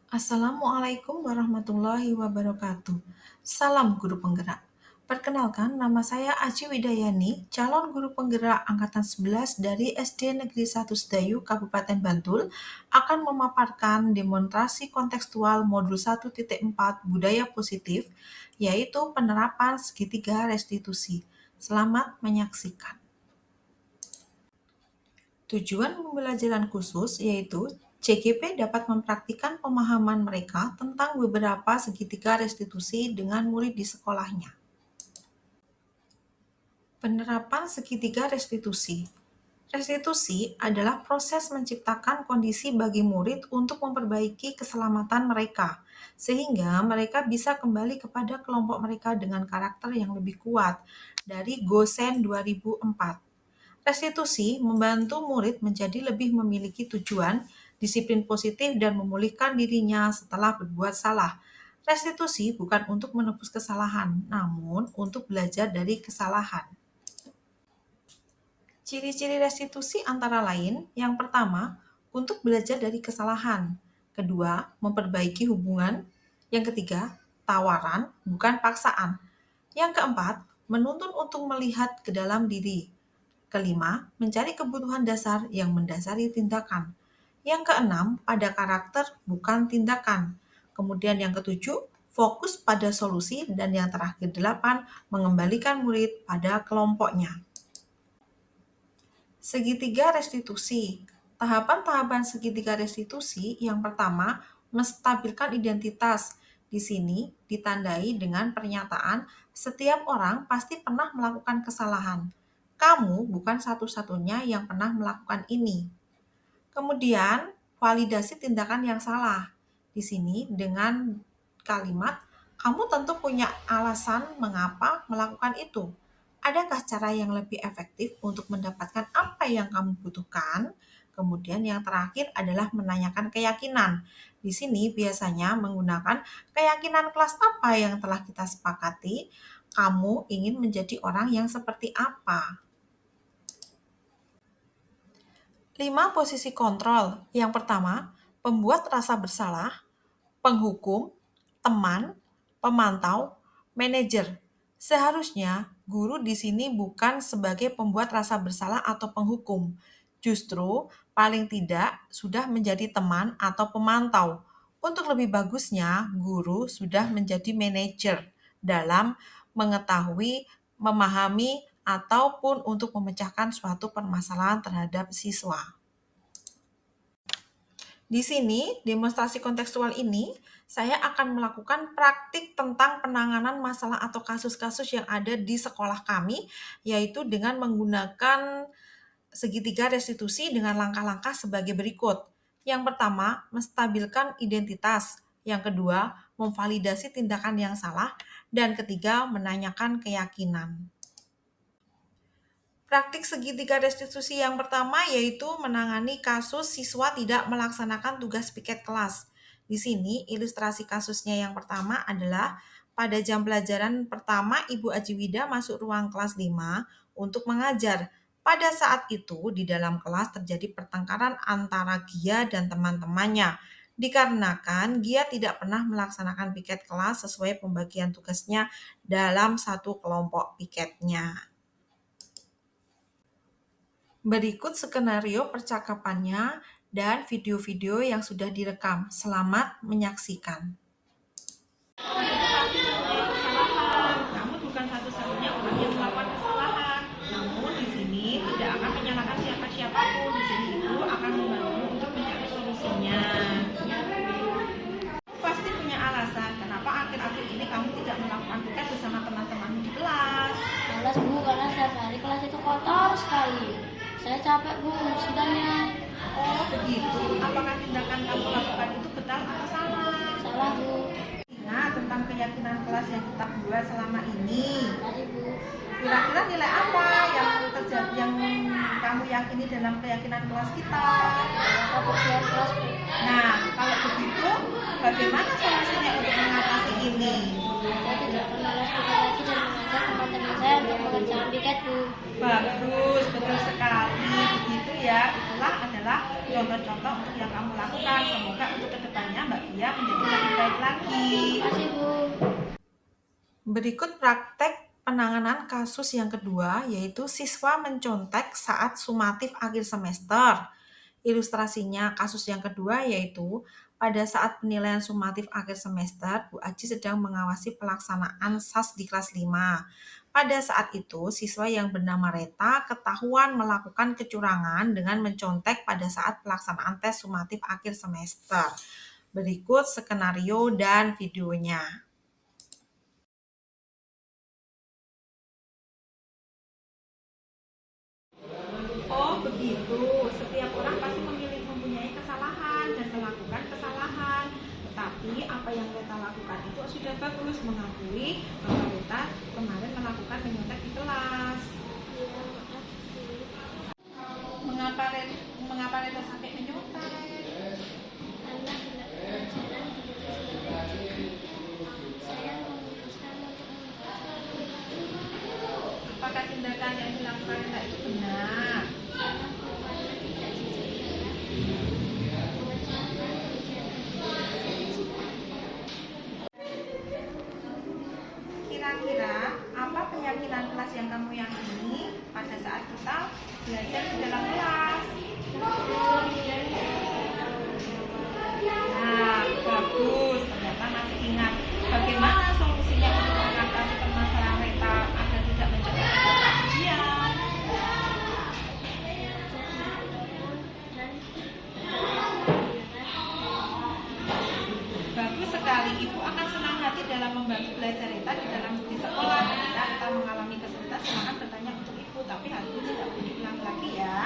Assalamualaikum warahmatullahi wabarakatuh. Salam guru penggerak. Perkenalkan, nama saya Aci Widayani, calon guru penggerak Angkatan 11 dari SD Negeri 1 Sedayu, Kabupaten Bantul, akan memaparkan demonstrasi kontekstual modul 1.4 Budaya Positif, yaitu penerapan segitiga restitusi. Selamat menyaksikan. Tujuan pembelajaran khusus yaitu CGP dapat mempraktikkan pemahaman mereka tentang beberapa segitiga restitusi dengan murid di sekolahnya. Penerapan segitiga restitusi. Restitusi adalah proses menciptakan kondisi bagi murid untuk memperbaiki keselamatan mereka, sehingga mereka bisa kembali kepada kelompok mereka dengan karakter yang lebih kuat dari Gosen 2004. Restitusi membantu murid menjadi lebih memiliki tujuan, disiplin positif, dan memulihkan dirinya setelah berbuat salah. Restitusi bukan untuk menebus kesalahan, namun untuk belajar dari kesalahan. Ciri-ciri restitusi antara lain, yang pertama, untuk belajar dari kesalahan. Kedua, memperbaiki hubungan. Yang ketiga, tawaran, bukan paksaan. Yang keempat, menuntun untuk melihat ke dalam diri. Kelima, mencari kebutuhan dasar yang mendasari tindakan. Yang keenam, pada karakter bukan tindakan. Kemudian yang ketujuh, fokus pada solusi. Dan yang terakhir delapan, mengembalikan murid pada kelompoknya. Segitiga restitusi. Tahapan-tahapan segitiga restitusi yang pertama, menstabilkan identitas. Di sini ditandai dengan pernyataan setiap orang pasti pernah melakukan kesalahan. Kamu bukan satu-satunya yang pernah melakukan ini. Kemudian, validasi tindakan yang salah. Di sini dengan kalimat, kamu tentu punya alasan mengapa melakukan itu. Adakah cara yang lebih efektif untuk mendapatkan apa yang kamu butuhkan? Kemudian yang terakhir adalah menanyakan keyakinan. Di sini biasanya menggunakan keyakinan kelas apa yang telah kita sepakati. Kamu ingin menjadi orang yang seperti apa? 5 posisi kontrol. Yang pertama, pembuat rasa bersalah, penghukum, teman, pemantau, manajer. Seharusnya guru di sini bukan sebagai pembuat rasa bersalah atau penghukum. Justru paling tidak sudah menjadi teman atau pemantau. Untuk lebih bagusnya, guru sudah menjadi manajer dalam mengetahui, memahami, ataupun untuk memecahkan suatu permasalahan terhadap siswa. Di sini, demonstrasi kontekstual ini, saya akan melakukan praktik tentang penanganan masalah atau kasus-kasus yang ada di sekolah kami, yaitu dengan menggunakan segitiga restitusi dengan langkah-langkah sebagai berikut. Yang pertama, menstabilkan identitas. Yang kedua, memvalidasi tindakan yang salah. Dan ketiga, menanyakan keyakinan. Praktik segitiga restitusi yang pertama yaitu menangani kasus siswa tidak melaksanakan tugas piket kelas. Di sini ilustrasi kasusnya yang pertama adalah pada jam pelajaran pertama Ibu Ajiwida masuk ruang kelas 5 untuk mengajar. Pada saat itu di dalam kelas terjadi pertengkaran antara Gia dan teman-temannya. Dikarenakan Gia tidak pernah melaksanakan piket kelas sesuai pembagian tugasnya dalam satu kelompok piketnya. Berikut skenario percakapannya dan video-video yang sudah direkam. Selamat menyaksikan. Kamu bukan satu-satunya orang yang melakukan kesalahan. Namun di sini tidak akan menyalahkan siapa-siapapun. Di sini Ibu akan membantu untuk mencari solusinya. Pasti punya alasan kenapa akhir-akhir ini kamu tidak melakukan tugas bersama teman-temanmu di kelas. Malas Bu, karena setiap hari kelas itu kotor sekali. Saya capek Bu, membersihkannya. Oh begitu. Apakah tindakan kamu lakukan itu betul atau salah? Salah Bu. Ingat tentang keyakinan kelas yang kita buat selama ini. Tadi Bu. Kira-kira nilai apa yang terjadi yang kamu yakini dalam keyakinan kelas kita? Kebersihan kelas Bu. Nah, kalau begitu, bagaimana solusinya untuk mengatasi ini? Saya tidak akan malas piket lagi dan mengajak teman-teman saya untuk mengerjakan piket Bu. Bagus, betul sekali. Begitu ya, itulah adalah contoh-contoh untuk yang kamu lakukan. Semoga untuk kedepannya Mbak Pia kasih. Terima kasih, Bu. Berikut praktek penanganan kasus yang kedua, yaitu siswa mencontek saat sumatif akhir semester. Ilustrasinya kasus yang kedua yaitu pada saat penilaian sumatif akhir semester, Bu Aji sedang mengawasi pelaksanaan SAS di kelas 5. Pada saat itu, siswa yang bernama Reta ketahuan melakukan kecurangan dengan mencontek pada saat pelaksanaan tes sumatif akhir semester. Berikut skenario dan videonya. Oh begitu, setiap orang pasti mempunyai kesalahan dan melakukan kesalahan. Tetapi apa yang Reta lakukan itu sudah bagus, mengakui bahwa Reta kemarin melakukan menyontek di kelas. Iya, maaf, Bu. Mengapa Reta sampai menyontek? Karena tidak pelajaran tidak sesuai. Saya memutuskan untuk Apakah tindakan yang dilakukan Reta itu benar? karena bapaknya tidak jujur dalam melaksanakan kebijakan. Kira-kira apa keyakinan kelas yang kamu yakini pada saat kita belajar di dalam kelas? Nah, bagus. Ternyata masih ingat. Bagaimana solusinya untuk mengatasi permasalahan Reta agar tidak mencoba saat ujian? Bagus sekali. Ibu akan senang hati dalam membantu belajar Reta di sekolah. Ketika Reta mengalami kesulitan, silakan bertanya untuk Ibu. Tapi hal itu tidak boleh diulang lagi ya.